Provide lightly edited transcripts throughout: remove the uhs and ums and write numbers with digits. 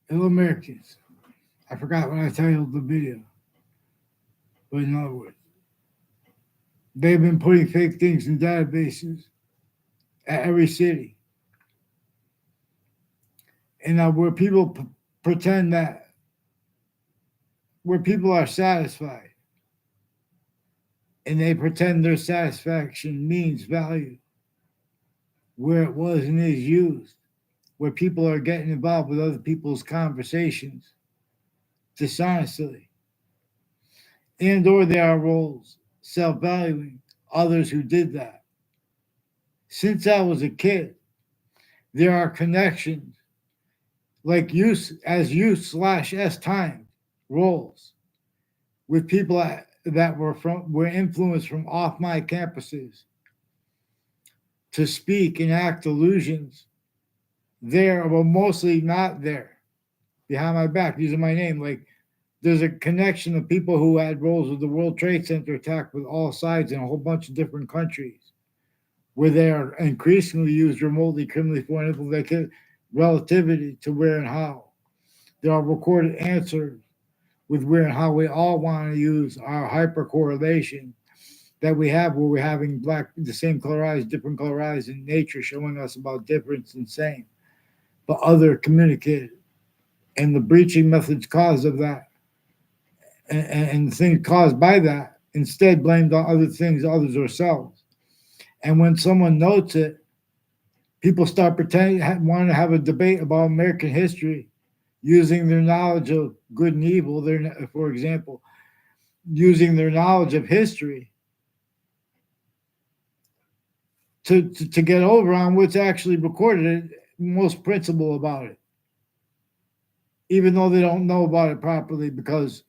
Hello, Americans. I forgot when I titled the video, but in other words, they've been putting fake things in databases at every city, and where people pretend that where people are satisfied, and they pretend their satisfaction means value, where it was and is used, where people are getting involved with other people's conversations dishonestly, and or they are roles self-valuing others who did that. Since I was a kid, there are connections like you/s time roles with people that were influenced from off my campuses to speak and act delusions there, but mostly not there behind my back using my name. Like there's a connection of people who had roles with the World Trade Center attack with all sides in a whole bunch of different countries where they are increasingly used remotely criminally for implementation relativity to where and how. There are recorded answers with where and how we all want to use our hypercorrelation that we have where we're having the same color eyes, different color eyes in nature showing us about difference and same, but other communicated. And the breaching methods cause of that and the things caused by that instead blamed on other things, others ourselves. And when someone notes it, people start pretending, wanting to have a debate about American history using their knowledge of good and evil. For example, using their knowledge of history to get over on what's actually recorded, most principle about it, even though they don't know about it properly. Because,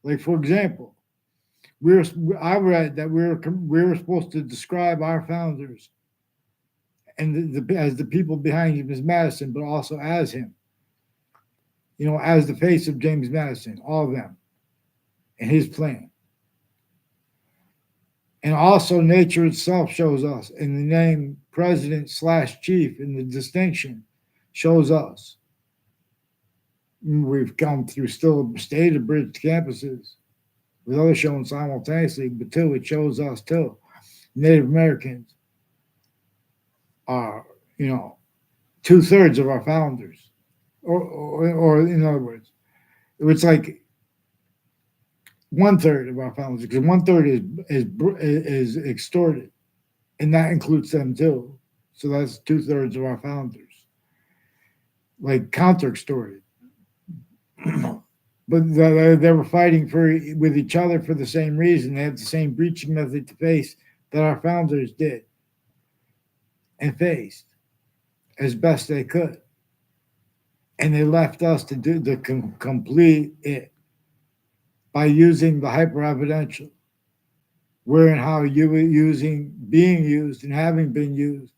like for example, I read that we were supposed to describe our founders and as the people behind him as Madison, but also as him. As the face of James Madison, all of them, and his plan. And also, nature itself shows us, and the name president/chief in the distinction shows us. We've come through still a state of bridged campuses with others shown simultaneously, but too, it shows us too. Native Americans are, 2/3 of our founders, or in other words, it's like 1/3 of our founders, because 1/3 is extorted, and that includes them too. So that's 2/3 of our founders, like counter extorted. But they were fighting with each other for the same reason. They had the same breaching method to face that our founders did and faced as best they could, and they left us to do the complete it by using the hyper-evidential, where and how you were being used, and having been used,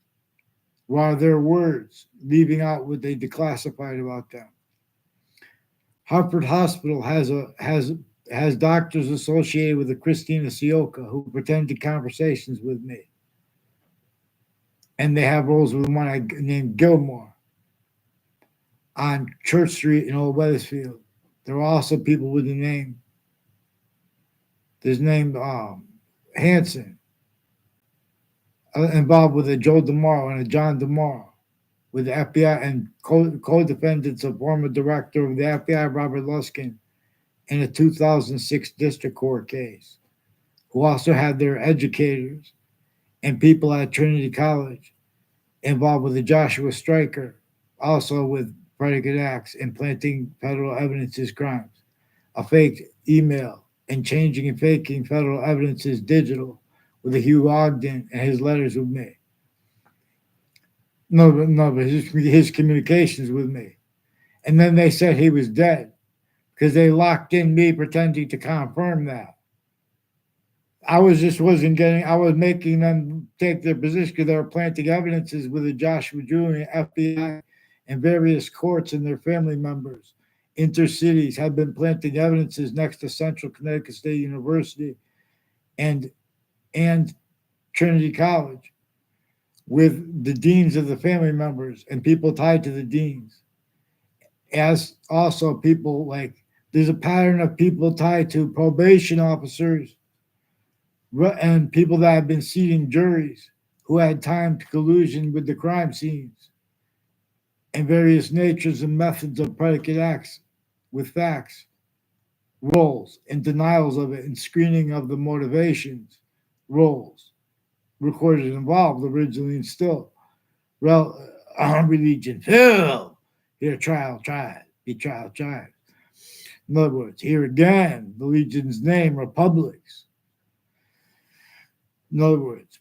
while their words, leaving out what they declassified about them. Hartford Hospital has doctors associated with the Christina Sioka who pretended conversations with me, and they have roles with one named Gilmore on Church Street in Old Weathersfield. There are also people with the name. There's named Hanson, involved with a Joe DeMauro and a John DeMauro with the FBI and co-defendants of former director of the FBI, Robert Luskin, in a 2006 district court case, who also had their educators and people at Trinity College involved with the Joshua Stryker, also with predicate acts and planting federal evidence as crimes, a fake email, and changing and faking federal evidence as digital with a Hugh Ogden and his letters with me. But his communications with me. And then they said he was dead because they locked in me pretending to confirm that. I was making them take their position because they were planting evidences with the Joshua Jr., FBI, and various courts and their family members. Intercities had been planting evidences next to Central Connecticut State University and Trinity College with the deans of the family members and people tied to the deans. as also people like there's a pattern of people tied to probation officers and people that have been seating juries who had time to collusion with the crime scenes and various natures and methods of predicate acts with facts, roles, and denials of it, and screening of the motivations, roles, recorded involved originally and still. Religion, film, here, trial, be trial. In other words, here again, the legion's name, republics. In other words,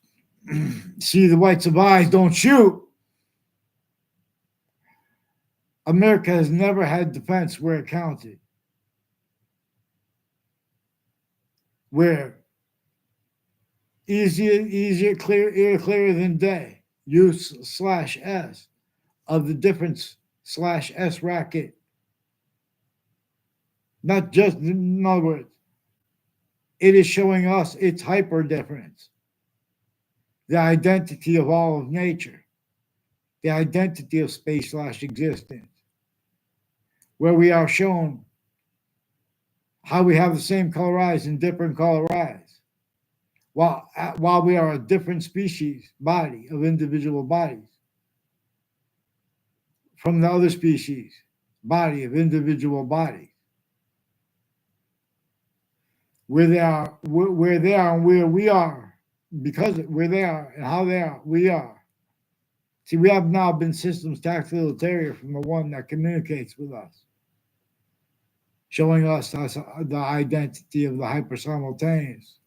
see the whites of eyes, don't shoot. America has never had defense where it counted, where easier, clearer than day, use slash S of the difference slash S racket. Not just, in other words, it is showing us its hyper difference, the identity of all of nature, the identity of space slash existence, where we are shown how we have the same color eyes and different color eyes, while we are a different species body of individual bodies from the other species body of individual bodies, where they are and where we are, because where they are and how they are, we are. See, we have now been systems tactilitarian from the one that communicates with us, showing us the identity of the hyper simultaneous,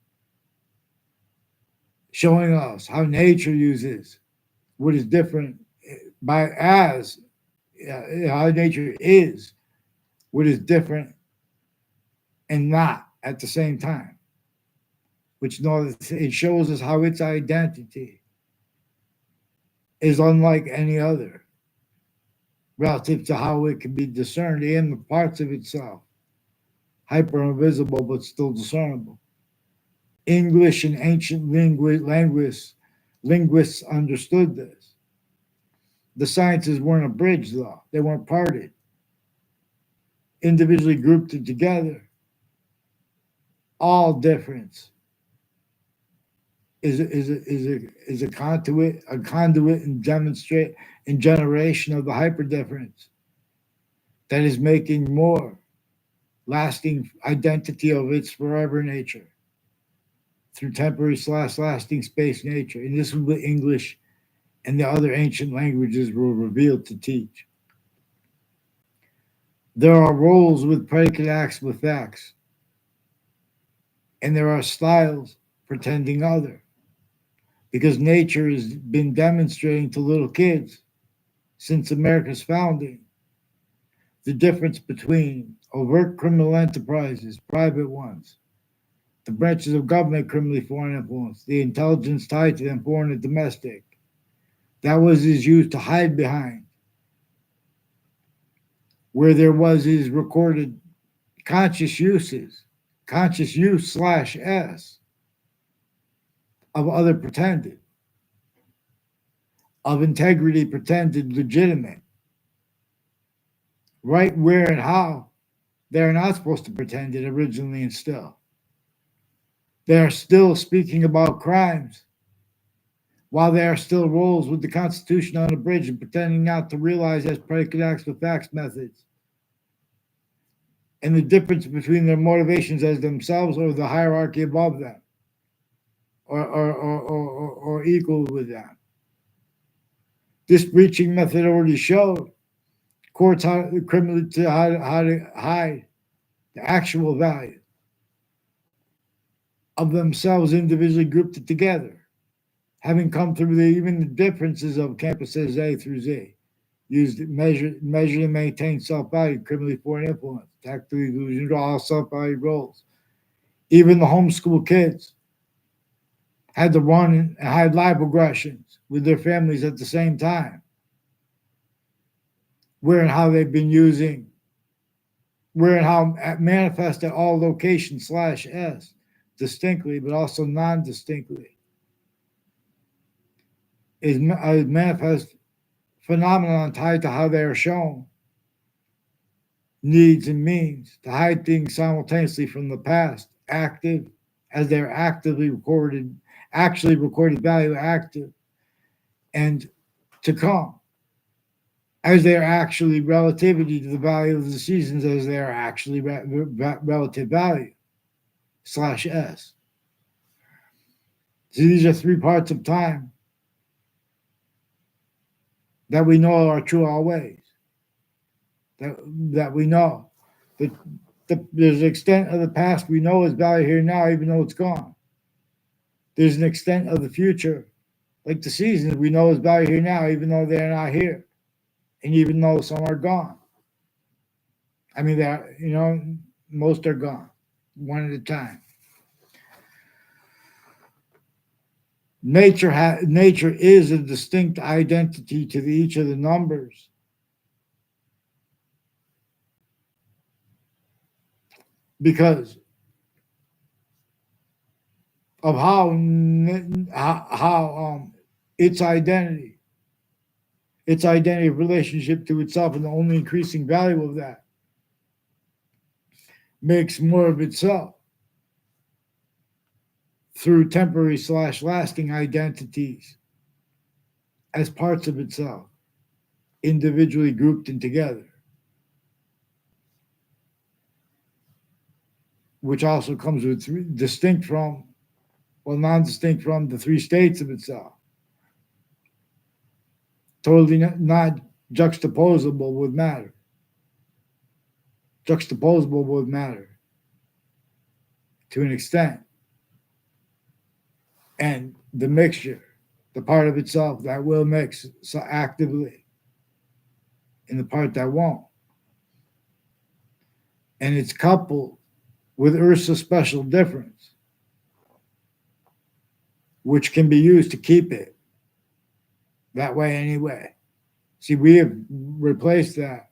showing us how nature uses what is different how nature is what is different and not at the same time, which it shows us how its identity is unlike any other relative to how it can be discerned in the parts of itself, hyper invisible but still discernible. English and ancient linguists understood this. The sciences weren't abridged, though. They weren't parted. Individually grouped together. All difference is a conduit and demonstrate and generation of the hyper difference that is making more lasting identity of its forever nature through temporary slash lasting space nature. And this is what English and the other ancient languages were revealed to teach. There are roles with predicate acts with facts, and there are styles pretending other, because nature has been demonstrating to little kids since America's founding the difference between overt criminal enterprises, private ones, the branches of government criminally foreign influence, the intelligence tied to them, foreign and domestic, that is used to hide behind, where there is recorded conscious use slash S of other pretended, of integrity pretended legitimate, right where and how they're not supposed to pretend it originally and still. They are still speaking about crimes while they are still roles with the Constitution on the bridge and pretending not to realize as predicate acts with facts methods. And the difference between their motivations as themselves or the hierarchy above them or equal with them. This breaching method already showed courts how to hide the actual value of themselves individually grouped together, having come through even the differences of campuses A through Z, used to measure and maintain self-value, criminally foreign influence, tactical delusions, all self-value roles. Even the homeschool kids had to run and hide live aggressions with their families at the same time, where and how they've been using, where and how manifest at all locations slash S, distinctly, but also non-distinctly, is manifest phenomenon tied to how they are shown needs, and means to hide things simultaneously from the past, active as they're actually recorded value active, and to come as they're actually relativity to the value of the seasons as they are actually relative value slash S. So these are three parts of time that we know are true always. That we know. That there's an extent of the past we know is value here now, even though it's gone. There's an extent of the future, like the seasons, we know is value here now, even though they're not here, and even though some are gone. I mean, most are gone, one at a time. Nature is a distinct identity to each of the numbers. Because of how its identity of relationship to itself, and the only increasing value of that makes more of itself through temporary slash lasting identities as parts of itself, individually grouped and together, which also comes with non-distinct from the three states of itself, totally not juxtaposable with matter. Juxtaposable with matter to an extent. And the mixture, the part of itself that will mix so actively, and the part that won't. And it's coupled with Ursa's special difference, which can be used to keep it that way anyway. See, we have replaced that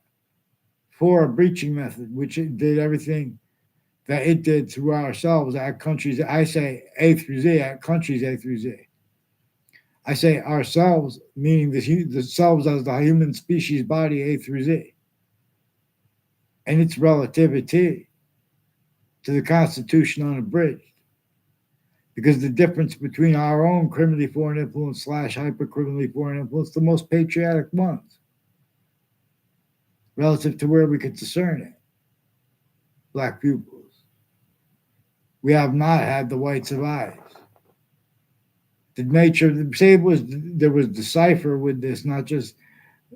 for a breaching method, which it did everything that it did through ourselves at countries. I say A through Z, at countries A through Z. I say ourselves, meaning the selves as the human species body A through Z. And its relativity to the Constitution unabridged. Because the difference between our own criminally foreign influence slash hyper-criminally foreign influence, the most patriotic ones, relative to where we could discern it, black pupils. We have not had the whites of eyes. Did nature say there was decipher with this, not just,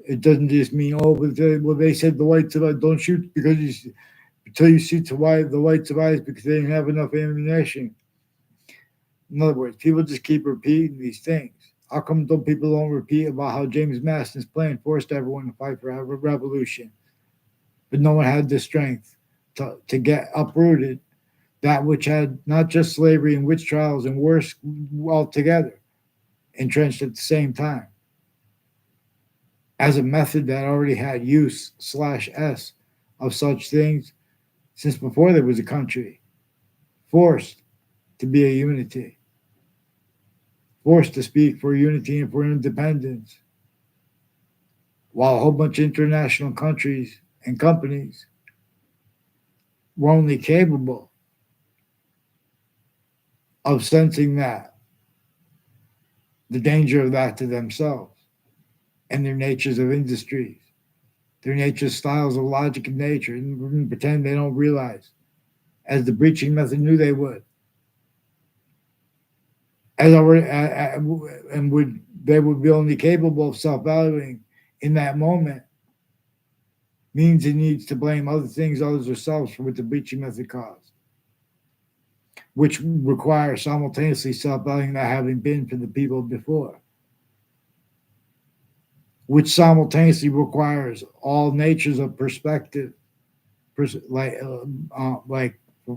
it doesn't just mean, but they said the whites of eyes, don't shoot until you see the whites of eyes because they didn't have enough ammunition. In other words, people just keep repeating these things. How come people don't repeat about how James Madison's plan forced everyone to fight for a revolution? But no one had the strength to get uprooted that which had not just slavery and witch trials and worse altogether entrenched at the same time as a method that already had use slash S of such things since before there was a country, forced to be a unity, forced to speak for unity and for independence, while a whole bunch of international countries and companies were only capable of sensing that, the danger of that to themselves and their natures of industries, their natures, styles of logic and nature, and pretend they don't realize, as the breaching method knew they would, as already, and they would be only capable of self-valuing in that moment, means it needs to blame other things, others, or selves for what the breaching method caused, which requires simultaneously self-valuing that having been for the people before, which simultaneously requires all natures of perspective, like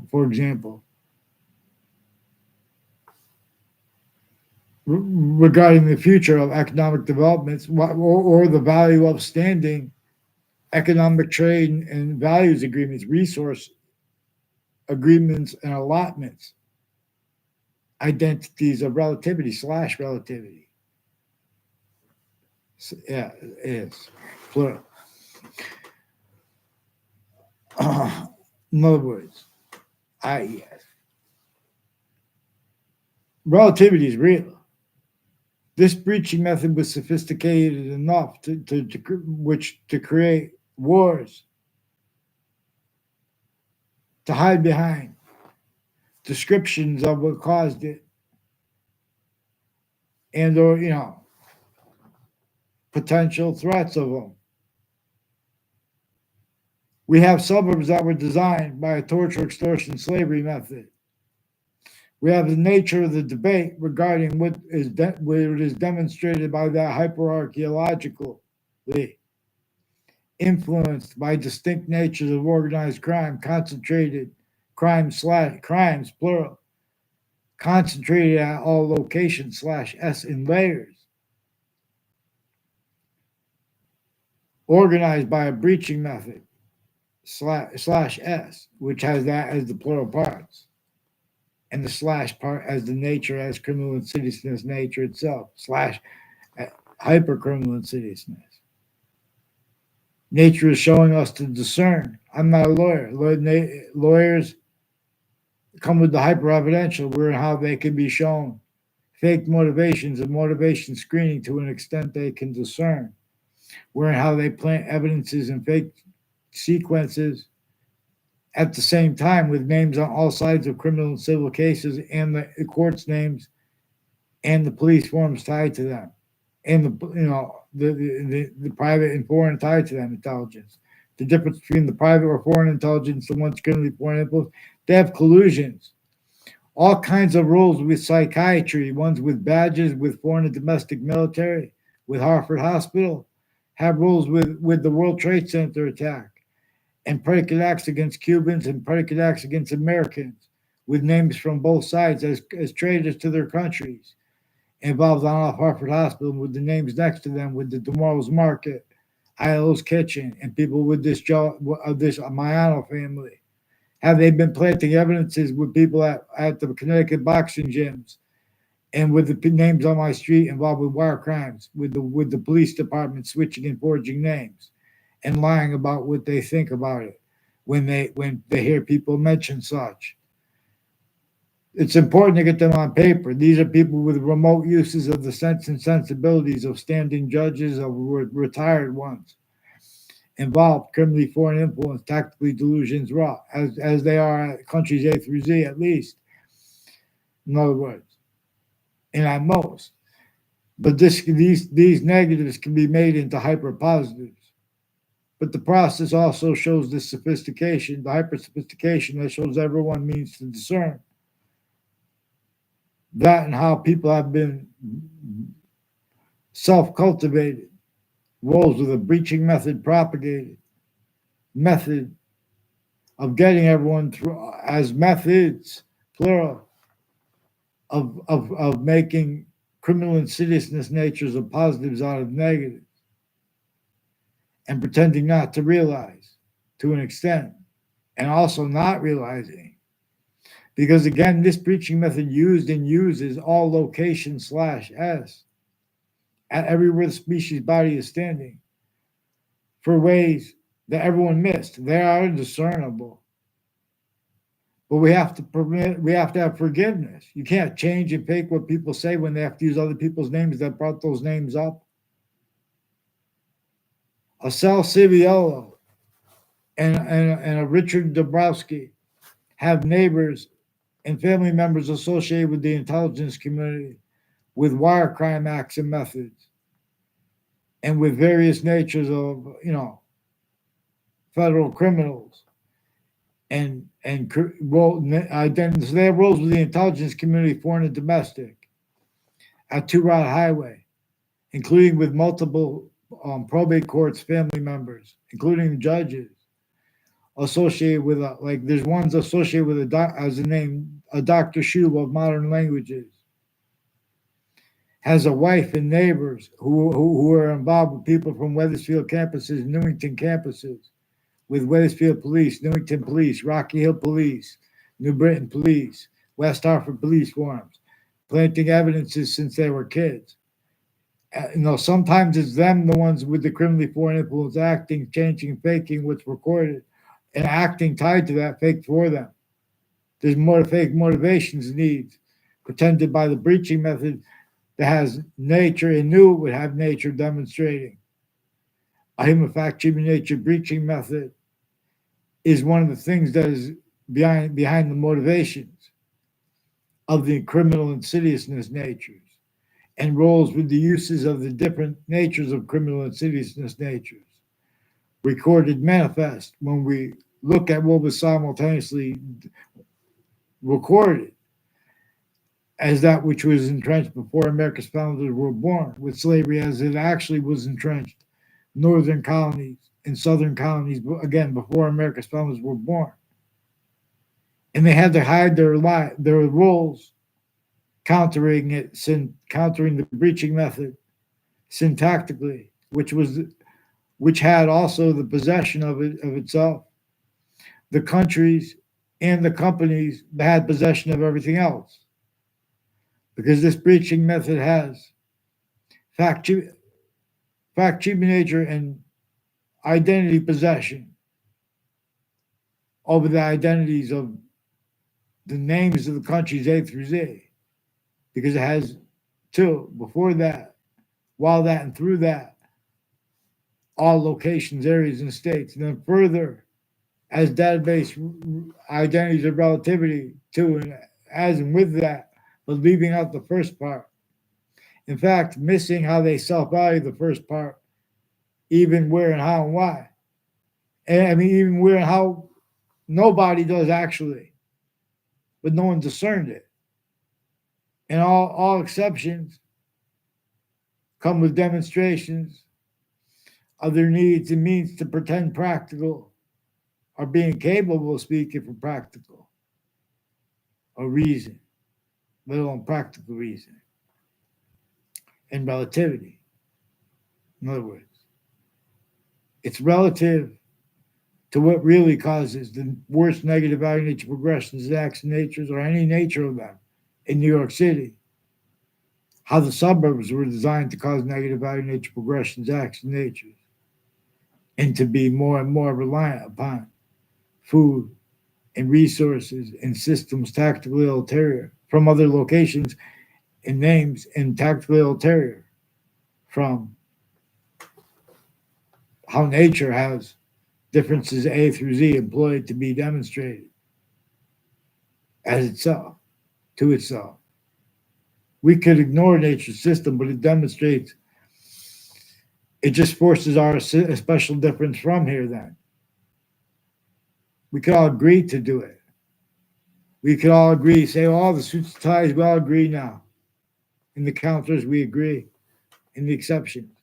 for example, regarding the future of economic developments or the value of standing economic trade and values agreements, resource agreements and allotments, identities of relativity slash relativity. Yeah, it is plural. In other words, yes, relativity is real. This breaching method was sophisticated enough to create wars, to hide behind descriptions of what caused it, and or potential threats of them. We have suburbs that were designed by a torture, extortion, slavery method. We have the nature of the debate regarding what is demonstrated by that hyperarchaeologically influenced by distinct natures of organized crime, concentrated crimes plural, concentrated at all locations /s in layers, organized by a breaching method /s, which has that as the plural parts, and the slash part as the nature as criminal insidiousness nature itself / hyper criminal insidiousness. Nature is showing us to discern. I'm not a lawyer. Lawyers come with the hyper-evidential, where and how they can be shown fake motivations and motivation screening to an extent they can discern, where and how they plant evidences and fake sequences at the same time with names on all sides of criminal and civil cases and the court's names and the police forms tied to them and the private and foreign tied to them intelligence. The difference between the private or foreign intelligence, the ones criminally foreign influence, they have collusions. All kinds of roles with psychiatry, ones with badges, with foreign and domestic military, with Harvard Hospital, have roles with the World Trade Center attack and predicate acts against Cubans and predicate acts against Americans with names from both sides as traitors to their countries. Involved on Harvard Hospital with the names next to them with the Tomorrow's Market, ILO's Kitchen, and people with this Mayano family. Have they been planting evidences with people at the Connecticut boxing gyms and with the names on my street involved with wire crimes, with the police department switching and forging names and lying about what they think about it when they hear people mention such? It's important to get them on paper. These are people with remote uses of the sense and sensibilities of standing judges, of retired ones, involved, criminally foreign influence, tactically delusions raw, as they are at countries A through Z at least. In other words, and at most. But these negatives can be made into hyper positives. But the process also shows this sophistication, the hyper sophistication that shows everyone means to discern. That and how people have been self-cultivated, roles with a breaching method propagated, method of getting everyone through as methods, plural, of making criminal insidiousness natures of positives out of negatives and pretending not to realize to an extent and also not realizing. Because again, this breaching method used and uses all location /s at everywhere the species body is standing for ways that everyone missed. They are discernible. But we have to have forgiveness. You can't change and fake what people say when they have to use other people's names that brought those names up. A Sal Civiello and a Richard Dabrowski have neighbors and family members associated with the intelligence community with wire crime acts and methods and with various natures of, federal criminals and they have roles with the intelligence community, foreign and domestic, at Two Rod Highway, including with multiple probate courts family members, including judges associated with there's ones associated with a Dr. Shub of modern languages, has a wife and neighbors who are involved with people from Wethersfield campuses, Newington campuses, with Wethersfield Police, Newington Police, Rocky Hill Police, New Britain Police, West Hartford Police Forums, planting evidences since they were kids. Sometimes it's them, the ones with the criminally foreign influence acting, changing, faking what's recorded, and acting tied to that fake for them. There's more fake motivations needs pretended by the breaching method that has nature and knew it would have nature demonstrating. A human fact human nature breaching method is one of the things that is behind the motivations of the criminal insidiousness natures and rolls with the uses of the different natures of criminal insidiousness natures. Recorded manifest when we look at what was simultaneously recorded as that which was entrenched before America's founders were born, with slavery as it actually was entrenched, northern colonies and southern colonies, again, before America's founders were born. And they had to hide their roles, countering the breaching method syntactically, which had also the possession of itself, the countries and the companies that had possession of everything else. Because this breaching method has fact human nature and identity possession over the identities of the names of the countries A through Z. Because it has two, before that, while that, and through that, all locations, areas, and states. And then further, as database identities of relativity to and as and with that, but leaving out the first part. In fact, missing how they self-value the first part, even where and how and why. And I mean, even where and how nobody does actually, but no one discerned it. And all exceptions come with demonstrations of their needs and means to pretend practical or being capable of speaking for practical or reason, let alone practical reason and relativity. In other words, it's relative to what really causes the worst negative value nature progressions, acts, and natures, or any nature of them in New York City. How the suburbs were designed to cause negative value nature progressions, acts, and natures, and to be more and more reliant upon food and resources and systems tactically ulterior from other locations and names and tactically ulterior from how nature has differences A through Z employed to be demonstrated as itself, to itself. We could ignore nature's system, but it demonstrates, it just forces our special difference from here then. We could all agree to do it. We could all agree, say, all the suits and ties, we all agree now. In the counters, we agree. In the exceptions.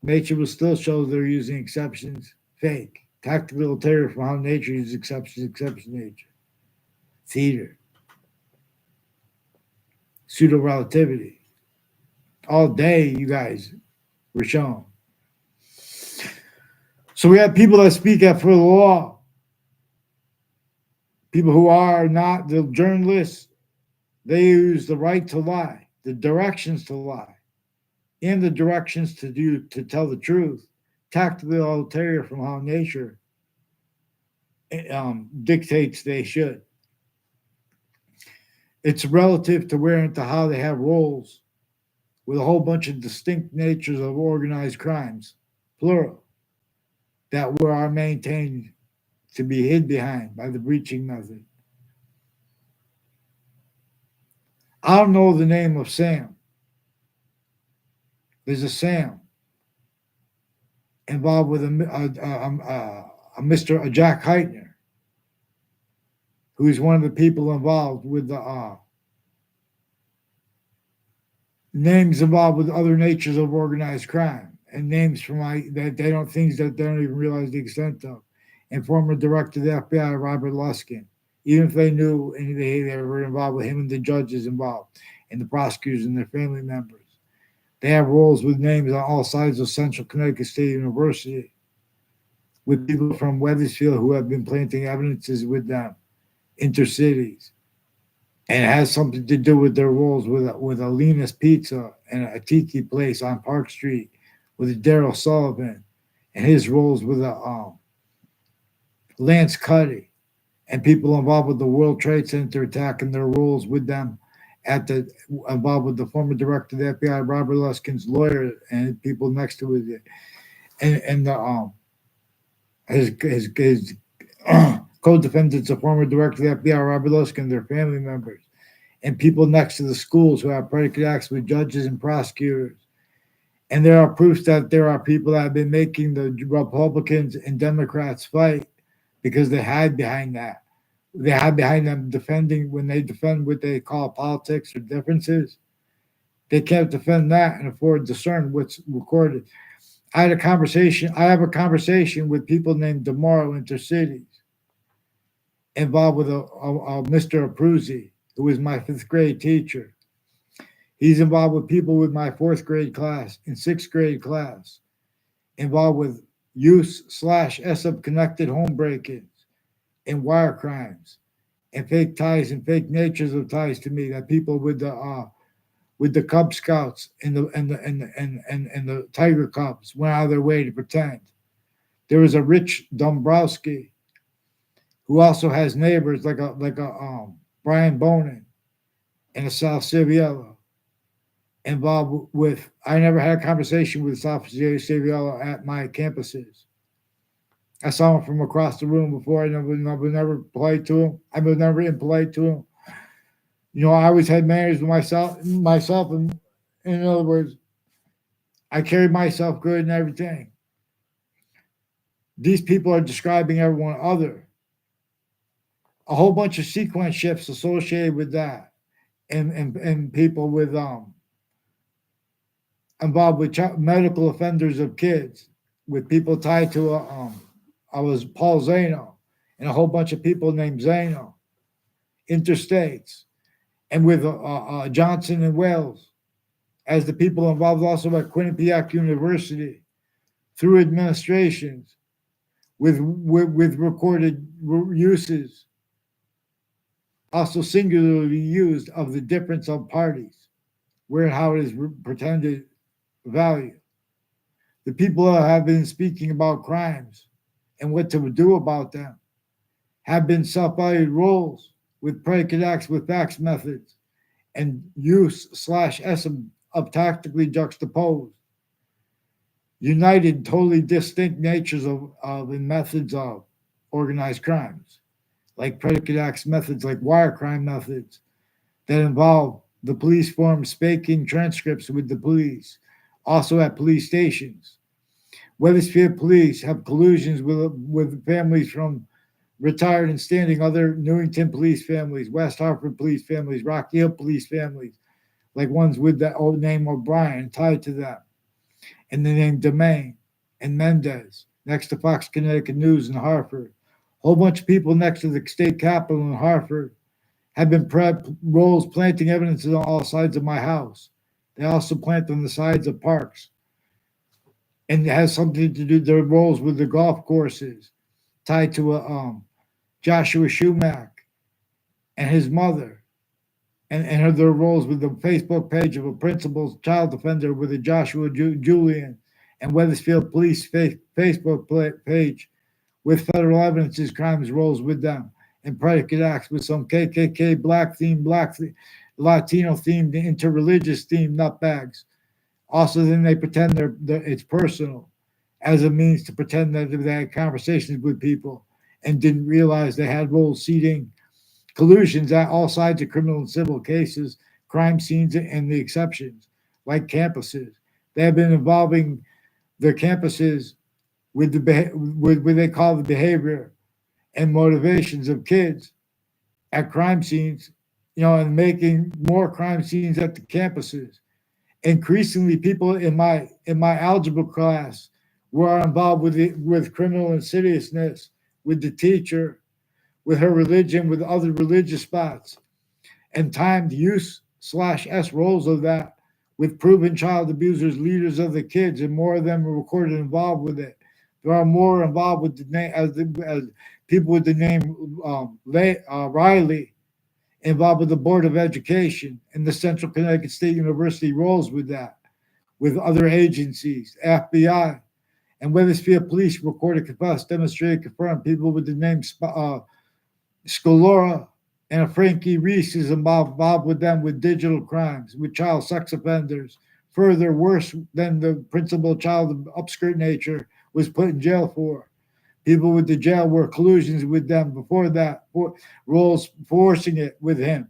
Nature will still show they're using exceptions, fake, tactical ulterior from how nature uses exception nature. Theater, pseudo relativity. All day, you guys were shown. So we have people that speak up for the law, people who are not the journalists. They use the right to lie, the directions to lie, and the directions to tell the truth, tactically ulterior from how nature dictates they should. It's relative to where and to how they have roles with a whole bunch of distinct natures of organized crimes, plural, that are maintained to be hid behind by the breaching method. I don't know the name of Sam. There's a Sam involved with a Jack Heitner, who's one of the people involved with the names involved with other natures of organized crime, and names from that they don't things that they don't even realize the extent of, and former director of the FBI Robert Luskin, even if they knew and they were involved with him and the judges involved and the prosecutors and their family members. They have roles with names on all sides of Central Connecticut State University, with people from Wethersfield who have been planting evidences with them, intercities. And it has something to do with their roles with Alina's Pizza and a tiki place on Park Street with Daryl Sullivan, and his roles with Lance Cuddy, and people involved with the World Trade Center attack and their roles with them at the involved with the former director of the FBI, Robert Luskin's lawyer, and people next to it, and the his co-defendants, the former director of the FBI, Robert Luskin, their family members, and people next to the schools who have predicate acts with judges and prosecutors. And there are proofs that there are people that have been making the Republicans and Democrats fight because they hide behind that. They hide behind them defending when they defend what they call politics or differences. They can't defend that and afford to discern what's recorded. I have a conversation with people named DeMauro Intercities involved with a Mr. Abruzzi, who was my fifth grade teacher. He's involved with people with my fourth grade class and sixth grade class, involved with use/SUB connected home break-ins and wire crimes and fake ties and fake natures of ties to me, that people with the Cub Scouts and the Tiger Cubs went out of their way to pretend. There was a Rich Dombrowski who also has neighbors like a Brian Bonin and a Sal Civiello involved with. I never had a conversation with Sal Civiello at my campuses. I saw him from across the room before. I never polite to him. I was never impolite to him. You know, I always had manners with myself, and in other words, I carried myself good and everything. These people are describing everyone other. A whole bunch of sequence shifts associated with that, and people with involved with medical offenders of kids, with people tied to I was Paul Zano, and a whole bunch of people named Zano, interstates, and with Johnson and Wales, as the people involved also at Quinnipiac University, through administrations, with recorded uses, also singularly used, of the difference of parties, where and how it is pretended value. The people that have been speaking about crimes and what to do about them have been self-valued roles with predicate acts with facts methods and use/s of tactically juxtaposed, united, totally distinct natures of and methods of organized crimes, like predicate acts methods, like wire crime methods that involve the police forms faking transcripts with the police, also at police stations. Wethersfield police have collusions with families from retired and standing other Newington police families, West Hartford police families, Rocky Hill police families, like ones with that old name O'Brien tied to them, and the name Domain and Mendez next to Fox Connecticut News in Hartford. A whole bunch of people next to the state capitol in Hartford have been roles planting evidence on all sides of my house. They also plant on the sides of parks. And it has something to do their roles with the golf courses, tied to Joshua Schumack and his mother, and their roles with the Facebook page of a principal child offender with a Joshua Julian, and Wethersfield Police Facebook page with federal evidences crimes roles with them, and predicate acts with some KKK black Latino themed, interreligious themed nutbags. Also, then they pretend it's personal as a means to pretend that they had conversations with people and didn't realize they had roles seeding collusions at all sides of criminal and civil cases, crime scenes, and the exceptions, like campuses. They have been involving their campuses with what they call the behavior and motivations of kids at crime scenes, and making more crime scenes at the campuses. Increasingly, people in my algebra class were involved with criminal insidiousness, with the teacher, with her religion, with other religious spots, and timed use/s roles of that with proven child abusers, leaders of the kids, and more of them are recorded involved with it. There are more involved with the name as people with the name Riley, involved with the Board of Education and the Central Connecticut State University roles with that, with other agencies, FBI, And Wethersfield police recorded, confessed, demonstrated, confirmed people with the name Scalora and Frankie Reese is involved with them with digital crimes, with child sex offenders. Further, worse than the principal child of upskirt nature was put in jail for. People with the jail were collusions with them before that, roles forcing it with him.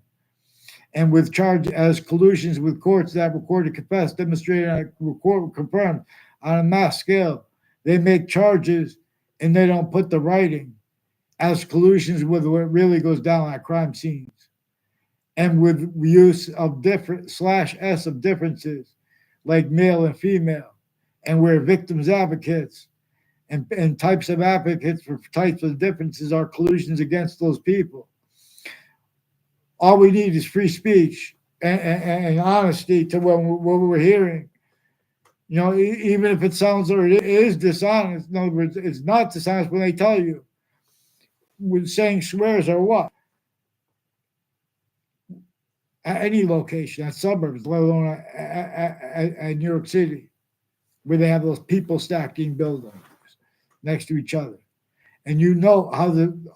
And with charge as collusions with courts that recorded, confessed, demonstrated, and confirmed on a mass scale. They make charges and they don't put the writing as collusions with what really goes down at crime scenes. And with use of different /s of differences like male and female, and where victims advocates and types of advocates for types of differences are collusions against those people. All we need is free speech and honesty to what we're hearing. Even if it sounds or it is dishonest, in other words, it's not dishonest when they tell you with saying swears or what. At any location, at suburbs, let alone at New York City, where they have those people stacking buildings next to each other. And how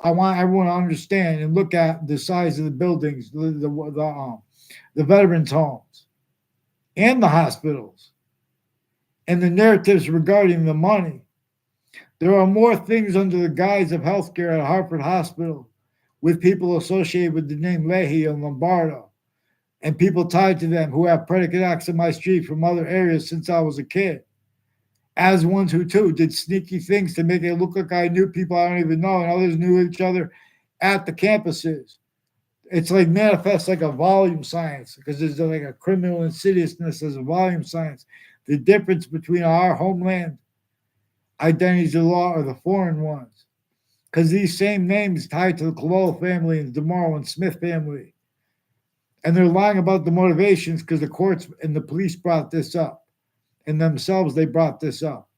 I want everyone to understand and look at the size of the buildings, the veterans' homes, and the hospitals, and the narratives regarding the money. There are more things under the guise of healthcare at Hartford Hospital with people associated with the name Leahy and Lombardo, and people tied to them who have predicate acts in my street from other areas since I was a kid. As ones who too did sneaky things to make it look like I knew people I don't even know, and others knew each other at the campuses. It's like manifests like a volume science, because there's like a criminal insidiousness as a volume science. The difference between our homeland identities of law are the foreign ones, because these same names tied to the Collude family and DeMorrow and Smith family. And they're lying about the motivations because the courts and the police brought this up. And themselves, they brought this up.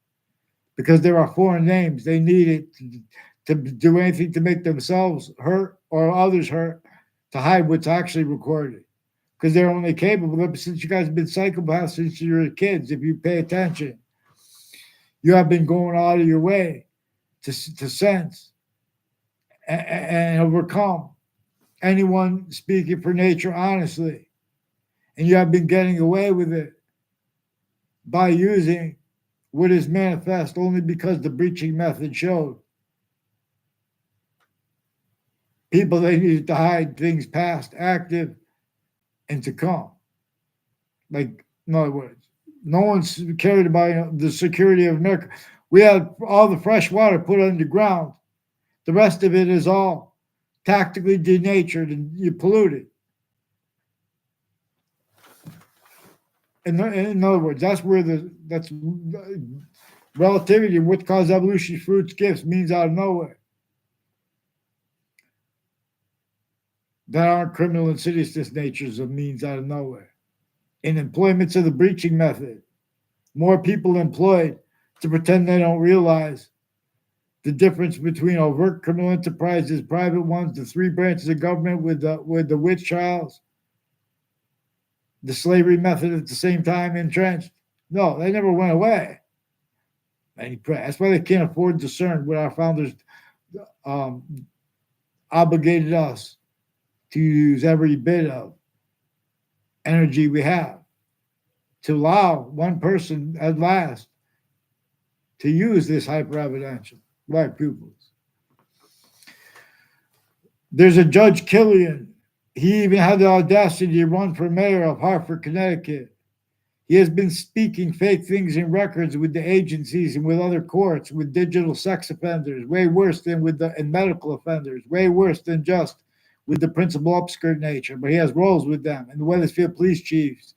Because there are foreign names. They need it to do anything to make themselves hurt or others hurt, to hide what's actually recorded. Because they're only capable of it. Since you guys have been psychopaths since you were kids, if you pay attention, you have been going out of your way to sense and overcome anyone speaking for nature honestly. And you have been getting away with it by using what is manifest only because the breaching method showed people they needed to hide things past, active, and to come. Like, in other words, no one's cared about the security of America. We had all the fresh water put underground. The rest of it is all tactically denatured and you polluted. In other words, that's relativity. What caused evolution, fruits, gifts means out of nowhere. That aren't criminal insidiousness natures of means out of nowhere. In employments of the breaching method, more people employed to pretend they don't realize the difference between overt criminal enterprises, private ones, the three branches of government with the witch trials, the slavery method at the same time entrenched. No, they never went away. That's why they can't afford to discern what our founders obligated us to use every bit of energy we have to allow one person at last to use this hyper-evidential, like pupils. There's a Judge Killian. He even had the audacity to run for mayor of Hartford, Connecticut. He has been speaking fake things in records with the agencies and with other courts, with digital sex offenders, way worse than and medical offenders, way worse than just with the principal upskirt nature. But he has roles with them and the Wethersfield police chiefs,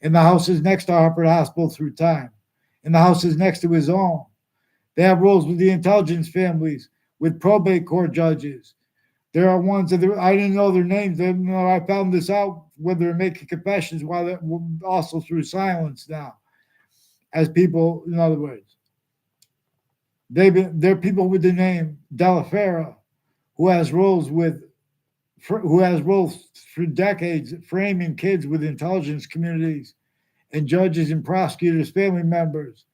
in the houses next to Hartford Hospital through time, in the houses next to his own. They have roles with the intelligence families, with probate court judges. There are ones that I didn't know their names. I found this out when they're making confessions, while they're also through silence now. As people, in other words, they're people with the name Della Fera, who has roles for decades framing kids with intelligence communities and judges and prosecutors, family members,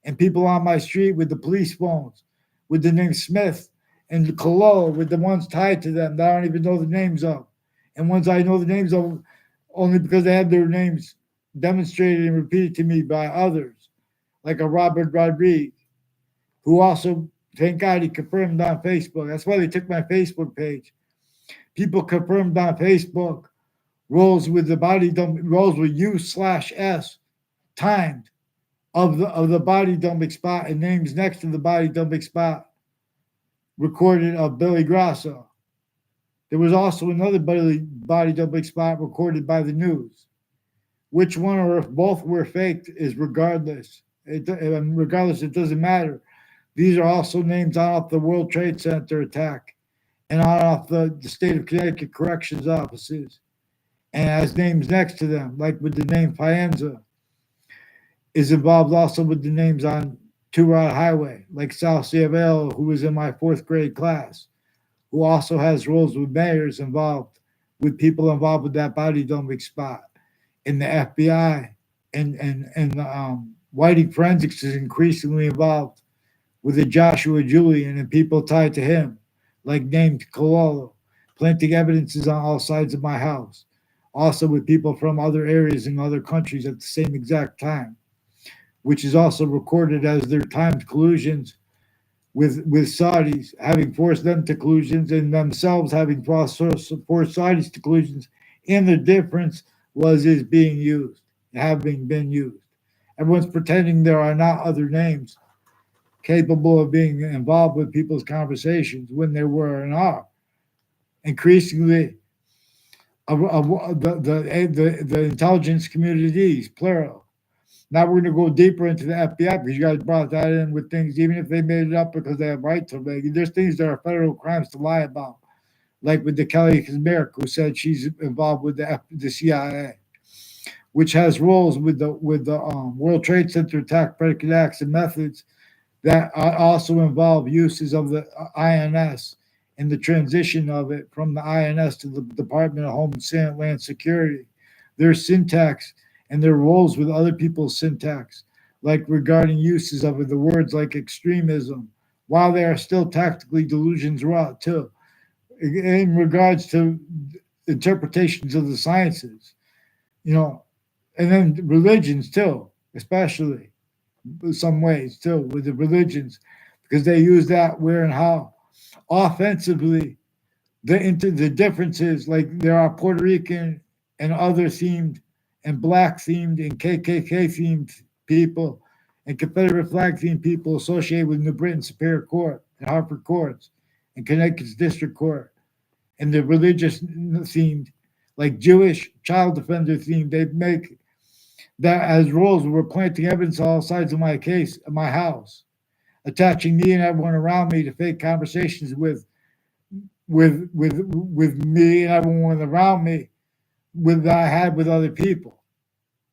and people on my street with the police phones, with the name Smith and Collude, with the ones tied to them that I don't even know the names of, and ones I know the names of only because they have their names demonstrated and repeated to me by others, like a Robert Rodriguez, who also, thank God, he confirmed on Facebook. That's why they took my Facebook page. People confirmed on Facebook rolls with the body dump, rolls with U/S timed of the body dumping spot and names next to the body dumping spot recorded of Billy Grasso. There was also another body dumping spot recorded by the news. Which one or if both were faked is regardless. Regardless, it doesn't matter. These are also names off the World Trade Center attack and off the state of Connecticut corrections offices. And as names next to them, like with the name Faenza, is involved also with the names on Two Rod Highway, like Sal Ciavello, who was in my fourth grade class, who also has roles with mayors involved, with people involved with that body dumping spot. In the FBI and Whiting Forensics is increasingly involved with the Joshua Julian and people tied to him, like named Cololo, planting evidences on all sides of my house. Also with people from other areas in other countries at the same exact time, which is also recorded as their timed collusions with Saudis, having forced them to collusions and themselves having forced Saudis to collusions. And the difference is being used, having been used. Everyone's pretending there are not other names capable of being involved with people's conversations when there were and are. Increasingly, the intelligence communities, plural. Now we're going to go deeper into the FBI because you guys brought that in with things, even if they made it up because they have right to make it. There's things that are federal crimes to lie about, like with the Kelly Kazmarek, who said she's involved with the CIA, which has roles with the World Trade Center attack, predicate acts, and methods that also involve uses of the INS and the transition of it from the INS to the Department of Homeland Security. Their syntax and their roles with other people's syntax, like regarding uses of the words like extremism, while they are still tactically delusions too, in regards to interpretations of the sciences, and then religions too, especially in some ways too, with the religions, because they use that where and how. Offensively, the differences, like there are Puerto Rican and other themed and black themed and KKK themed people and Confederate flag themed people associated with New Britain Superior Court and Hartford Courts and Connecticut's District Court, and the religious themed, like Jewish child defender themed, they make that as roles. We're planting evidence on all sides of my case, my house, attaching me and everyone around me to fake conversations with me and everyone around me that I had with other people,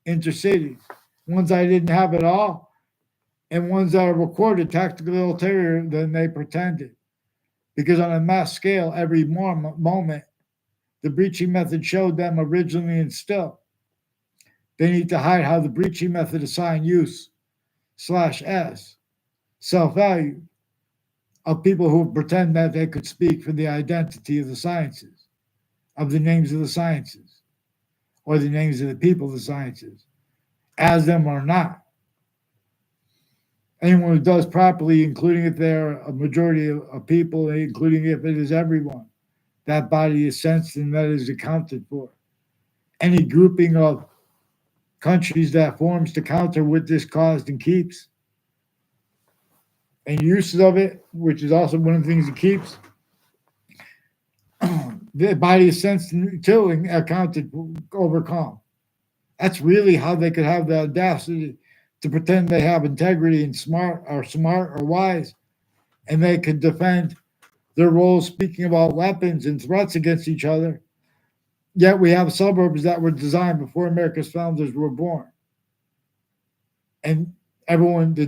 intercities, ones I didn't have at all, and ones that are recorded tactically ulterior than they pretended. Because on a mass scale, every moment, the breaching method showed them originally and still. They need to hide how the breaching method assigned use/S self-value of people who pretend that they could speak for the identity of the sciences, of the names of the sciences, or the names of the people of the sciences, as them or not. Anyone who does properly, including if they're a majority of people, including if it is everyone, that body is sensed and that is accounted for. Any grouping of countries that forms to counter what this caused and keeps, and uses of it, which is also one of the things it keeps, the body is sensed too and accounted for, overcome. That's really how they could have the audacity to pretend they have integrity and smart or wise, and they could defend their roles speaking about weapons and threats against each other. Yet we have suburbs that were designed before America's founders were born. And everyone, the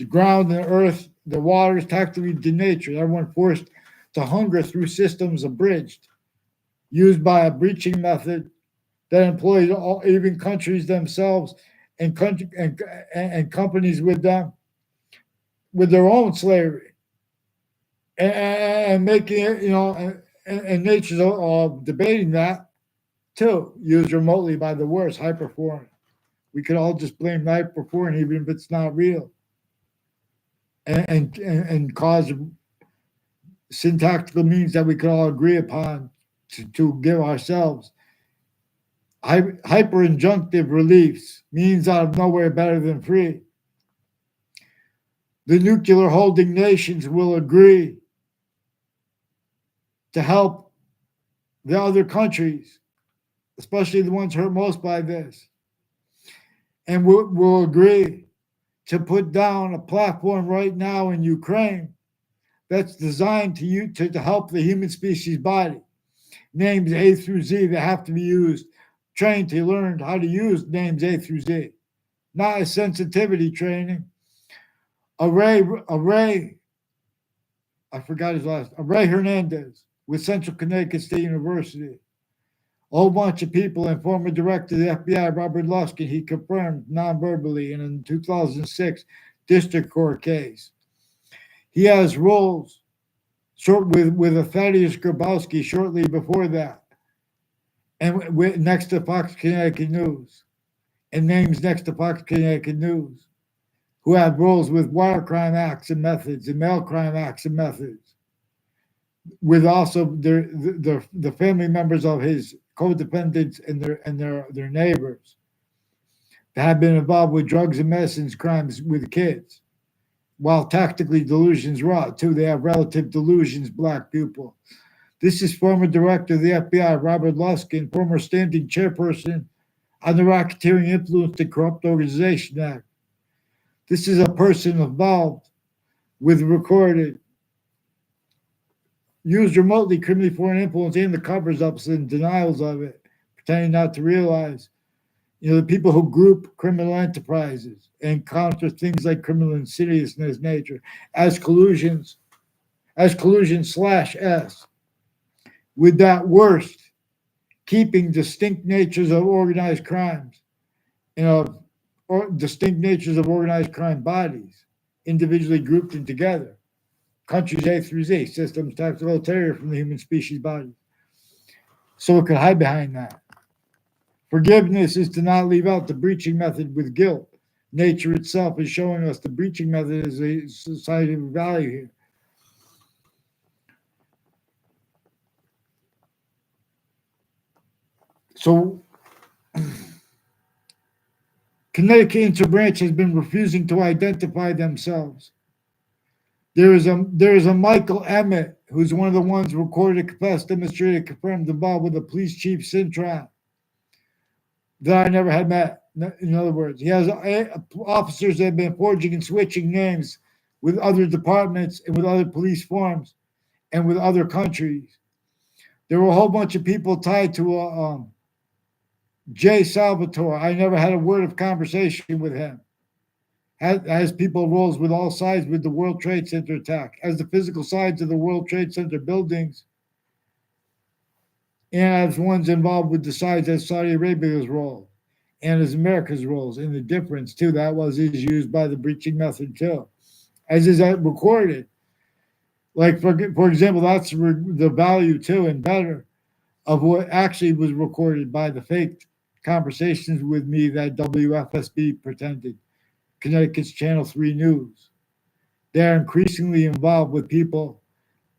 ground, the earth, the waters tactically denatured. Everyone forced to hunger through systems abridged, used by a breaching method that employs even countries themselves and country and companies with them with their own slavery and making it, and nature's debating that too, used remotely by the worst, hyperforeign. We could all just blame hyperforeign even if it's not real, and cause syntactical means that we could all agree upon to give ourselves hyper-injunctive reliefs, means out of nowhere better than free. The nuclear holding nations will agree to help the other countries, especially the ones hurt most by this, and we'll agree to put down a platform right now in Ukraine that's designed to help the human species body. Names A through Z that have to be used, trained to learn how to use names A through Z, not a sensitivity training. Array, I forgot his last, Array Hernandez with Central Connecticut State University. A whole bunch of people and former director of the FBI, Robert Luskin, he confirmed non-verbally in a 2006 district court case. He has roles with Thaddeus Grabowski shortly before that, and next to Fox Connecticut News, and names next to Fox Connecticut News, who had roles with wire crime acts and methods and mail crime acts and methods, with also the family members of his co-defendants and their neighbors that have been involved with drugs and medicines crimes with kids. While tactically delusions rot too, they have relative delusions, black people. This is former director of the FBI, Robert Luskin, former standing chairperson on the Racketeering Influence and Corrupt Organization Act. This is a person involved with recorded, used remotely criminally foreign influence and the covers-ups and denials of it, pretending not to realize. The people who group criminal enterprises and counter things like criminal insidiousness nature as collusion /S, with that worst, keeping distinct natures of organized crimes, or distinct natures of organized crime bodies, individually grouped and together. Countries A through Z, systems tactical terror from the human species body. So it could hide behind that. Forgiveness is to not leave out the breaching method with guilt. Nature itself is showing us the breaching method is a society of value here. So, Connecticut Interbranch has been refusing to identify themselves. There is a Michael Emmett, who's one of the ones recorded, confessed, demonstrated, confirmed, involved with the police chief Cintron, that I never had met. In other words, he has officers that have been forging and switching names with other departments and with other police forms and with other countries. There were a whole bunch of people tied to Jay Salvatore. I never had a word of conversation with him. Has people roles with all sides with the World Trade Center attack, as the physical sides of the World Trade Center buildings, and as ones involved with the sides as Saudi Arabia's role and as America's roles. And the difference too, that is used by the breaching method too, as is that recorded. Like for example, that's the value too and better of what actually was recorded by the faked conversations with me that WFSB pretended. Connecticut's Channel 3 News. They're increasingly involved with people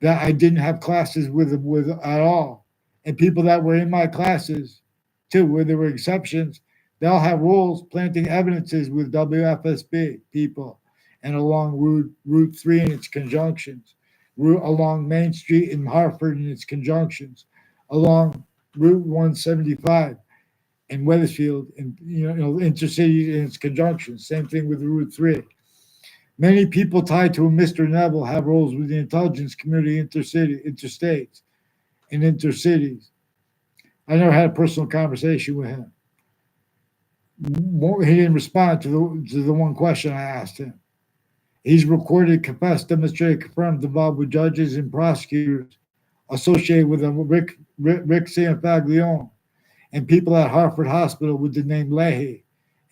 that I didn't have classes with at all. And people that were in my classes, too, where there were exceptions, they'll have roles planting evidences with WFSB people and along Route 3 and its conjunctions, along Main Street in Hartford and its conjunctions, along Route 175 in Wethersfield, and intercity and its conjunctions. Same thing with Route 3. Many people tied to a Mr. Neville have roles with the intelligence community, interstates, and intercities. I never had a personal conversation with him. He didn't respond to the one question I asked him. He's recorded, confessed, demonstrated, confirmed, involved with judges and prosecutors associated with Rick Sanfaglione, and people at Hartford Hospital with the name Leahy,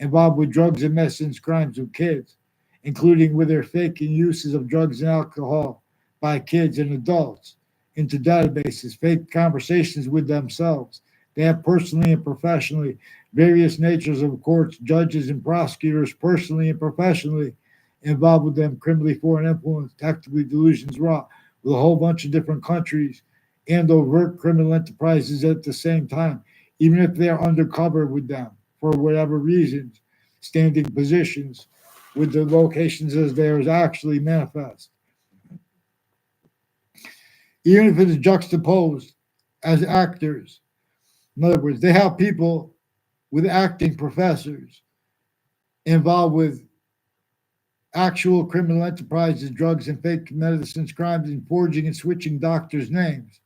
involved with drugs and medicines crimes with kids, including with their faking uses of drugs and alcohol by kids and adults into databases, fake conversations with themselves. They have personally and professionally various natures of courts, judges, and prosecutors personally and professionally involved with them, criminally foreign influence, tactically delusions wrought with a whole bunch of different countries and overt criminal enterprises at the same time, even if they're undercover with them for whatever reasons, standing positions with the locations as theirs actually manifest. Even if it is juxtaposed as actors. In other words, they have people with acting professors involved with actual criminal enterprises, drugs and fake medicines, crimes, and forging and switching doctors' names.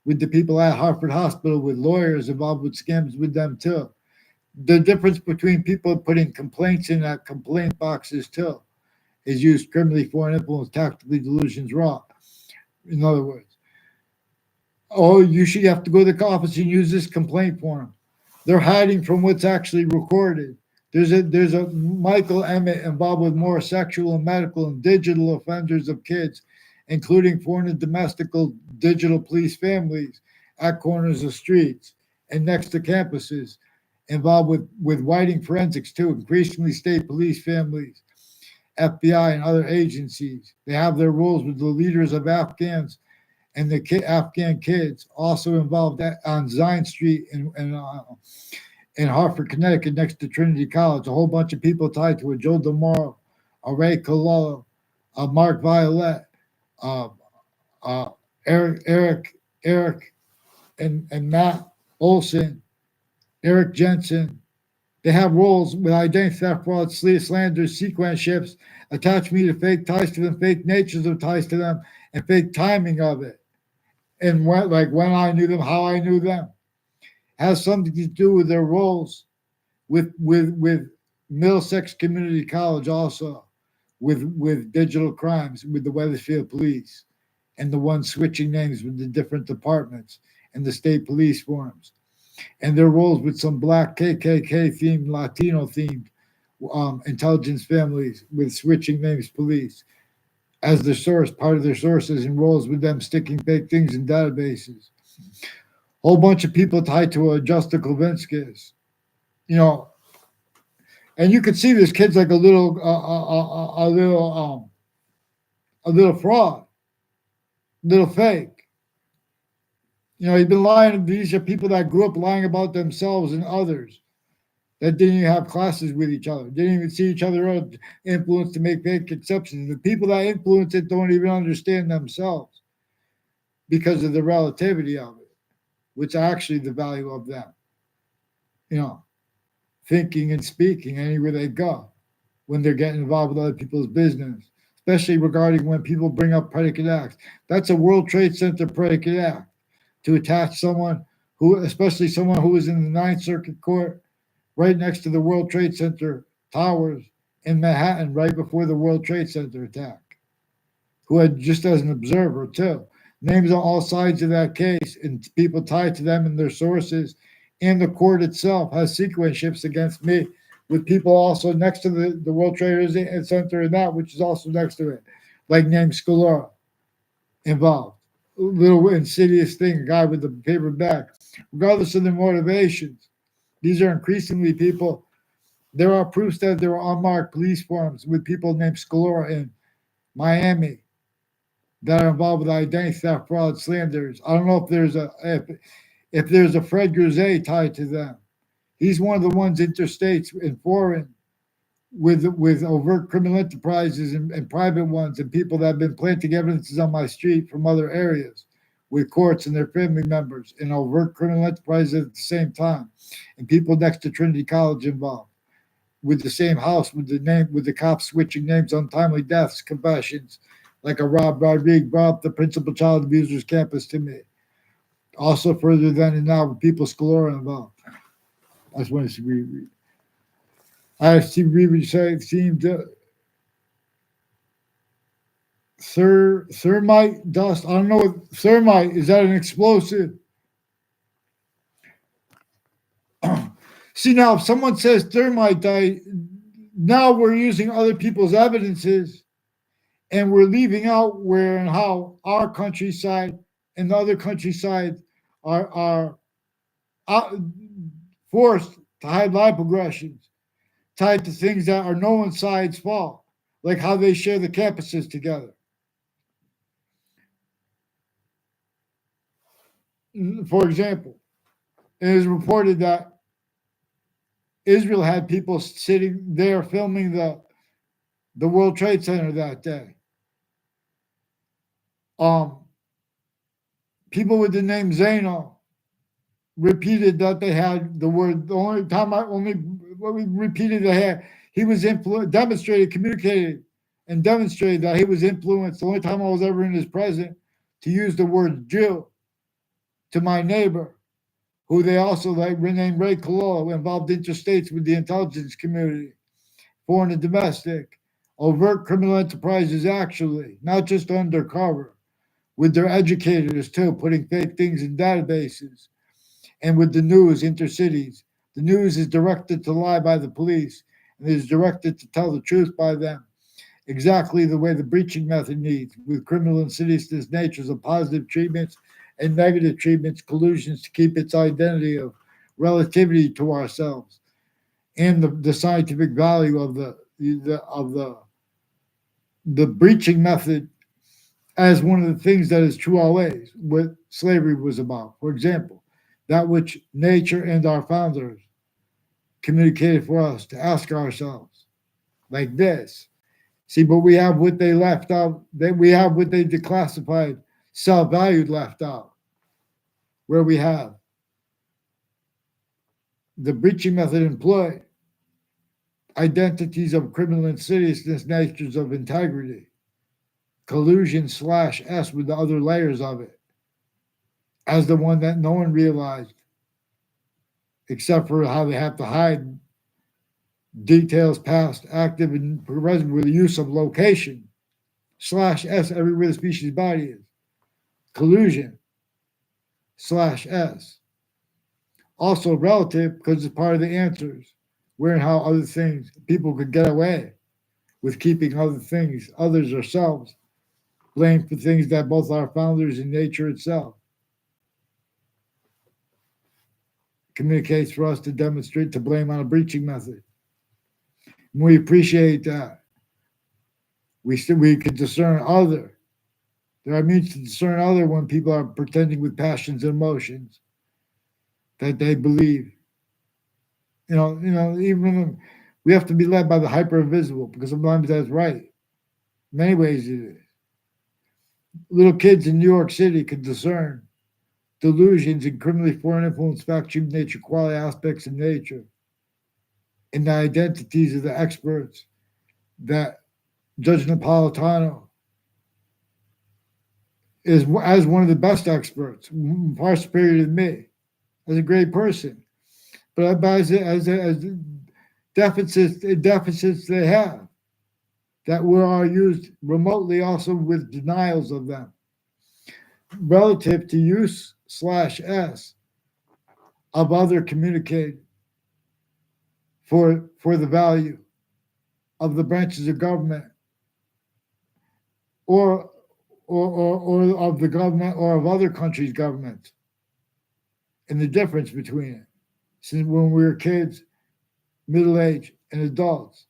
With the people at Harvard Hospital, with lawyers involved with scams with them too. The difference between people putting complaints in that complaint boxes too is used criminally foreign influence, tactically delusions raw. In other words, oh, you should have to go to the office and use this complaint form. They're hiding from what's actually recorded. There's a Michael Emmett involved with more sexual and medical and digital offenders of kids, including foreign and domestic digital police families at corners of streets and next to campuses, involved with whiting forensics too, increasingly state police families, FBI, and other agencies. They have their roles with the leaders of Afghans and the Afghan kids, also involved on Zion Street in Hartford, Connecticut, next to Trinity College. A whole bunch of people tied to it: Joe DeMoro, Ray Collude, Mark Violet, uh, Eric, and Matt Olson, Eric Jensen. They have roles with identity theft, fraud, slander, sequence shifts, attach me to fake ties to them, fake natures of ties to them, and fake timing of it. And when I knew them, how I knew them, has something to do with their roles with Middlesex Community College, also with digital crimes, with the Wethersfield Police, and the ones switching names with the different departments and the state police forms, and their roles with some black KKK themed, Latino themed intelligence families with switching names police as their source, part of their sources, and roles with them sticking fake things in databases. Whole bunch of people tied to a Justa Kovinskis, and you could see this kid's like a little fraud, little fake. He's been lying. These are people that grew up lying about themselves and others, that didn't even have classes with each other, didn't even see each other influence to make fake exceptions. The people that influence it don't even understand themselves because of the relativity of it, which is actually the value of them. Thinking and speaking anywhere they go when they're getting involved with other people's business, especially regarding when people bring up predicate acts. That's a World Trade Center predicate act to attach someone especially someone who was in the Ninth Circuit Court right next to the World Trade Center towers in Manhattan right before the World Trade Center attack, who had just as an observer too. Names on all sides of that case and people tied to them and their sources, and the court itself has sequence shifts against me with people also next to the World Trade Center and that, which is also next to it, like named Scalora involved. A little insidious thing, a guy with the paper bag. Regardless of their motivations, these are increasingly people. There are proofs that there are unmarked police forms with people named Scalora in Miami that are involved with identity theft, fraud, slanders. I don't know if there's a Fred Grisey tied to them. He's one of the ones interstates and foreign with overt criminal enterprises and private ones and people that have been planting evidences on my street from other areas with courts and their family members and overt criminal enterprises at the same time, and people next to Trinity College involved with the same house with the cops switching names, untimely deaths, confessions, like a Rob Rodriguez brought up the principal child abuser's campus to me. Also further then and now with people Scalora involved. I just want to read. I see seemed thermite dust. I don't know what thermite is. That an explosive? See, now if someone says thermite died, now we're using other people's evidences and we're leaving out where and how our countryside and the other countryside are out, forced to hide lie progressions tied to things that are no one's side's fault, like how they share the campuses together. For example, it is reported that Israel had people sitting there filming the World Trade Center that day. Um, People with the name Zaino repeated that they had the word. The only time I only what we repeated they had, he was demonstrated, communicated, and demonstrated that he was influenced. The only time I was ever in his presence to use the word Jew to my neighbor, who they also like renamed Ray Collude, involved interstates with the intelligence community, foreign and domestic, overt criminal enterprises actually, not just undercover, with their educators too, putting fake things in databases, and with the news, intercities. The news is directed to lie by the police, and is directed to tell the truth by them, exactly the way the breaching method needs, with criminal insidiousness natures of positive treatments and negative treatments, collusions to keep its identity of relativity to ourselves, and the scientific value of the breaching method as one of the things that is true always, what slavery was about. For example, that which nature and our founders communicated for us to ask ourselves, like this. See, but we have what they left out, that we have what they declassified, self-valued left out, where we have the breaching method employed, identities of criminal insidiousness, natures of integrity, collusion slash S with the other layers of it, as the one that no one realized, except for how they have to hide details past, active, and present with the use of location slash S everywhere the species body is. Collusion slash S. Also relative because it's part of the answers, where and how other things, people could get away with keeping other things, others ourselves, blamed for things that both our founders and nature itself communicates for us to demonstrate to blame on a breaching method. And we appreciate that. We can discern other. There are means to discern other when people are pretending with passions and emotions that they believe. Even we have to be led by the hyper-visible because sometimes that's right. In many ways it is. Little kids in New York City could discern delusions and criminally foreign influence, fact, human nature, quality aspects of nature, and the identities of the experts that Judge Napolitano is as one of the best experts, far superior to me, as a great person. But as deficits they have that are used remotely also with denials of them relative to use slash S of other communicated for the value of the branches of government or of the government or of other countries' government, and the difference between it. Since when we were kids, middle age, and adults,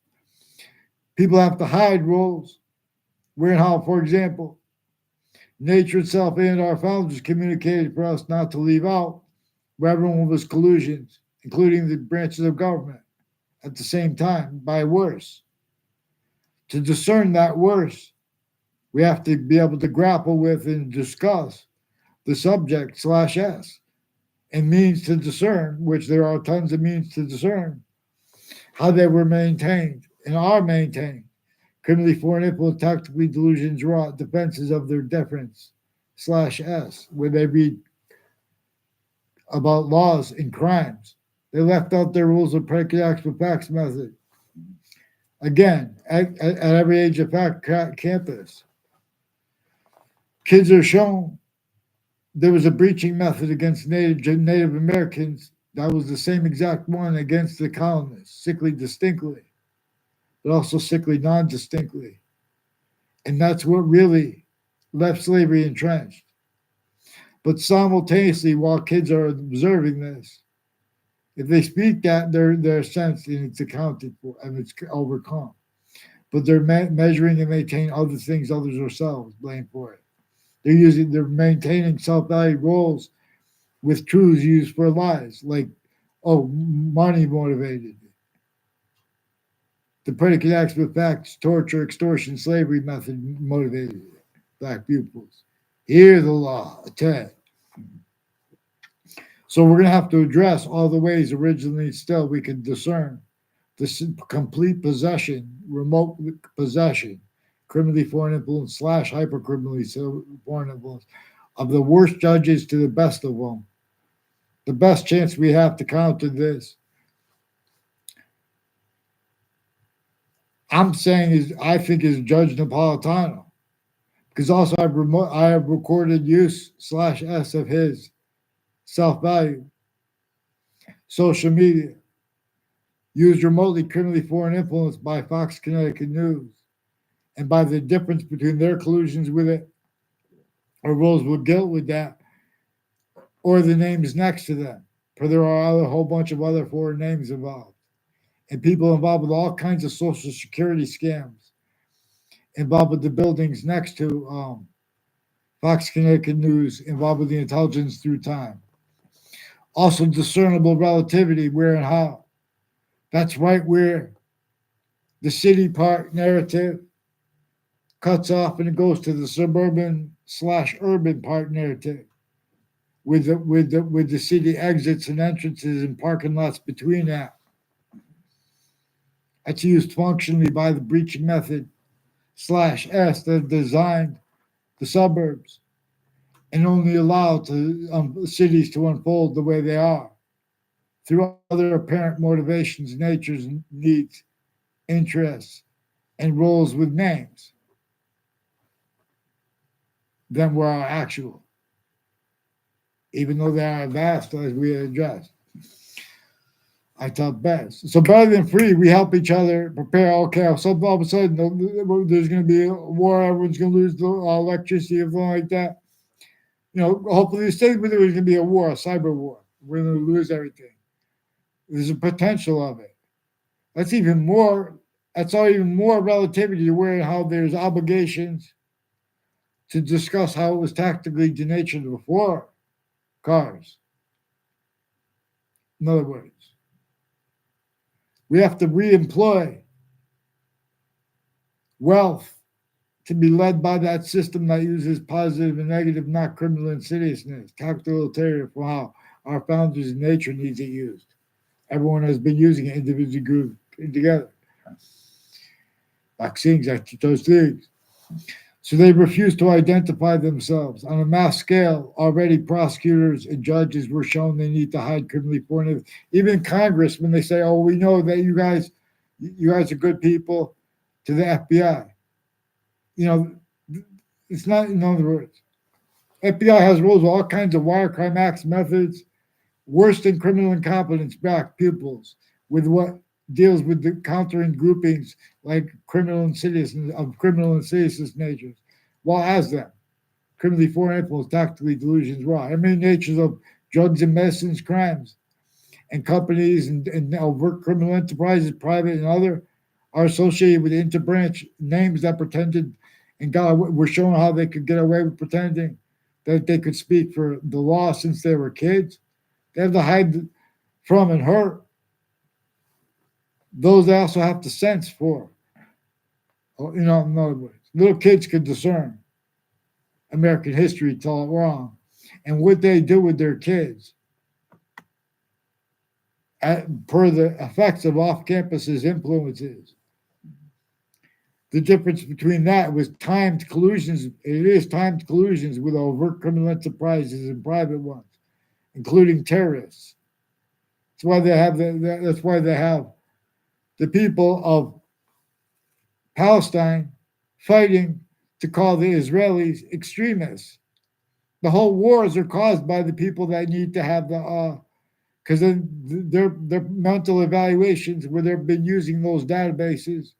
people have to hide roles. Where and how, for example, nature itself and our founders communicated for us not to leave out where everyone was collusions, including the branches of government, at the same time, by worse. To discern that worse, we have to be able to grapple with and discuss the subject slash S and means to discern, which there are tons of means to discern, how they were maintained and are maintained. Criminally foreign influence, tactically delusions, raw defenses of their difference slash S, where they read about laws and crimes. They left out their rules of predicate acts with facts method. Again, at every age of fact campus, kids are shown there was a breaching method against Native Americans That was the same exact one against the colonists, sickly distinctly, but also sickly non distinctly. And that's what really left slavery entrenched. But simultaneously, while kids are observing this, if they speak that, they're sensed and it's accounted for and it's overcome. But they're measuring and maintaining other things others themselves blame for it. They're maintaining self-value roles with truths used for lies, like money motivated. The predicate acts with facts, torture, extortion, slavery method motivated black pupils. Hear the law, attack. So we're going to have to address all the ways originally still we can discern this complete possession, remote possession, criminally foreign influence slash hypercriminally foreign influence of the worst judges to the best of them. The best chance we have to counter this, I'm saying is I think is Judge Napolitano, because also I have recorded use slash s of his self value, social media, used remotely criminally foreign influence by Fox Connecticut News, and by the difference between their collusions with it or rolls with guilt with that, or the names next to them. For there are a whole bunch of other foreign names involved, and people involved with all kinds of social security scams involved with the buildings next to Fox Connecticut News, involved with the intelligence through time. Also, discernible relativity, where and how. That's right where the city part narrative cuts off and it goes to the suburban slash urban part narrative, with the city exits and entrances and parking lots between that. That's used functionally by the breaching method slash S that have designed the suburbs and only allow to cities to unfold the way they are through other apparent motivations, natures, needs, interests, and roles with names than were our actual, even though they are vast as we addressed. I thought best. So better than free, we help each other prepare. Okay, so all of a sudden there's going to be a war. Everyone's going to lose the electricity, everything like that. Hopefully the state with it was going to be a war, a cyber war. We're going to lose everything. There's a potential of it. That's even more. That's all even more relativity to where and how there's obligations to discuss how it was tactically denatured before cars. In other words, we have to re-employ wealth to be led by that system that uses positive and negative, not criminal insidiousness, calculative for how our founders in nature needs it used. Everyone has been using it individually grouped together. Vaccines, those things. So they refuse to identify themselves. On a mass scale, already prosecutors and judges were shown they need to hide criminally foreign. Even Congress, when they say, "Oh, we know that you guys are good people," to the FBI, it's not. In other words, FBI has rules of all kinds of wire crime acts methods, worse than criminal incompetence black pupils, with what deals with the countering groupings like criminal insidious natures, while as them, criminally foreign influence, tactically delusions, raw. Many natures of drugs and medicines crimes, and companies and overt criminal enterprises, private and other, are associated with interbranch names that pretended and were shown how they could get away with pretending that they could speak for the law since they were kids. They have to hide from and hurt those they also have to sense for. In other words, little kids could discern American history, tell it wrong, and what they do with their kids per the effects of off-campuses influences. The difference between that was timed collusions. It is timed collusions with overt criminal enterprises and private ones, including terrorists. That's why they have that's why they have the people of Palestine fighting to call the Israelis extremists. The whole wars are caused by the people that need to have the because then their mental evaluations where they've been using those databases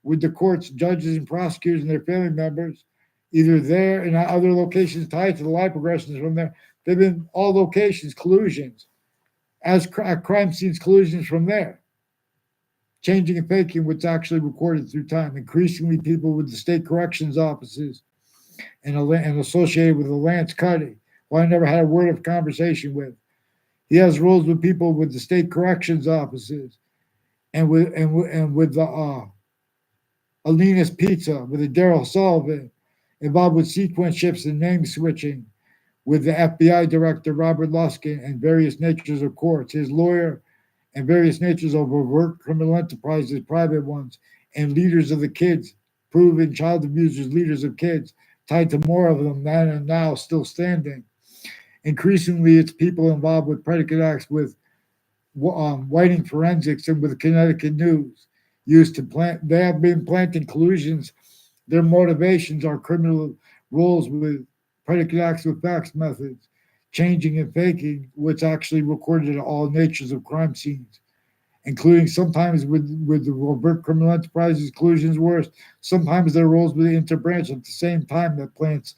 with the courts, judges, and prosecutors and their family members, either there and other locations tied to the life progressions from there. They've been all locations, collusions, as crime scenes, collusions from there, changing and faking what's actually recorded through time. Increasingly, people with the state corrections offices and associated with the Lance Cuddy, who I never had a word of conversation with. He has roles with people with the state corrections offices and with the Alina's Pizza, with the Daryl Sullivan, involved with sequence shifts and name switching, with the FBI director Robert Luskin and various natures of courts, his lawyer, and various natures of overt criminal enterprises, private ones, and leaders of the kids, proven child abusers, leaders of kids, tied to more of them than are now still standing. Increasingly, it's people involved with predicate acts with whiting forensics and with Connecticut News used to plant. They have been planting collusions. Their motivations are criminal roles with predicate acts with facts methods, changing and faking what's actually recorded at all natures of crime scenes, including sometimes with the overt criminal enterprises, collusions worse, sometimes their roles with the interbranch at the same time that plants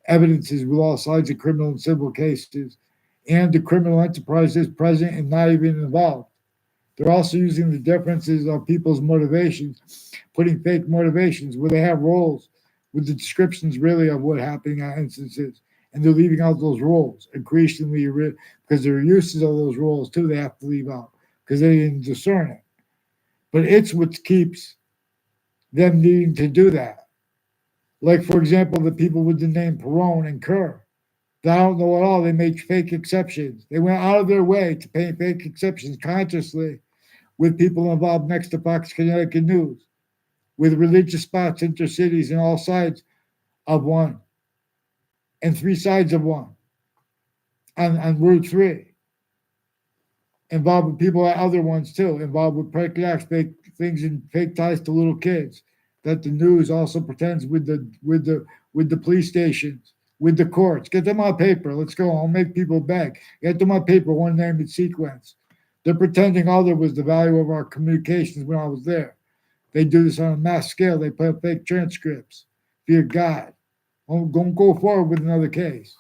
evidences with all sides of criminal and civil cases, and the criminal enterprise is present and not even involved. They're also using the differences of people's motivations, putting fake motivations where they have roles with the descriptions really of what happening at instances, and they're leaving out those roles increasingly because there are uses of those roles too. They have to leave out because they didn't discern it. But it's what keeps them needing to do that. Like, for example, the people with the name Perone and Kerr. They don't know at all. They made fake exceptions. They went out of their way to paint fake exceptions consciously with people involved next to Fox Connecticut News, with religious spots, intercities, and all sides of one, and three sides of one on Route 3. Involved with people at other ones too, involved with predicate acts, fake things, and fake ties to little kids that the news also pretends with the police stations, with the courts. Get them on paper. Let's go. I'll make people beg. Get them on paper, one name and sequence. They're pretending all there was the value of our communications when I was there. They do this on a mass scale. They put up fake transcripts. Dear God, don't go forward with another case.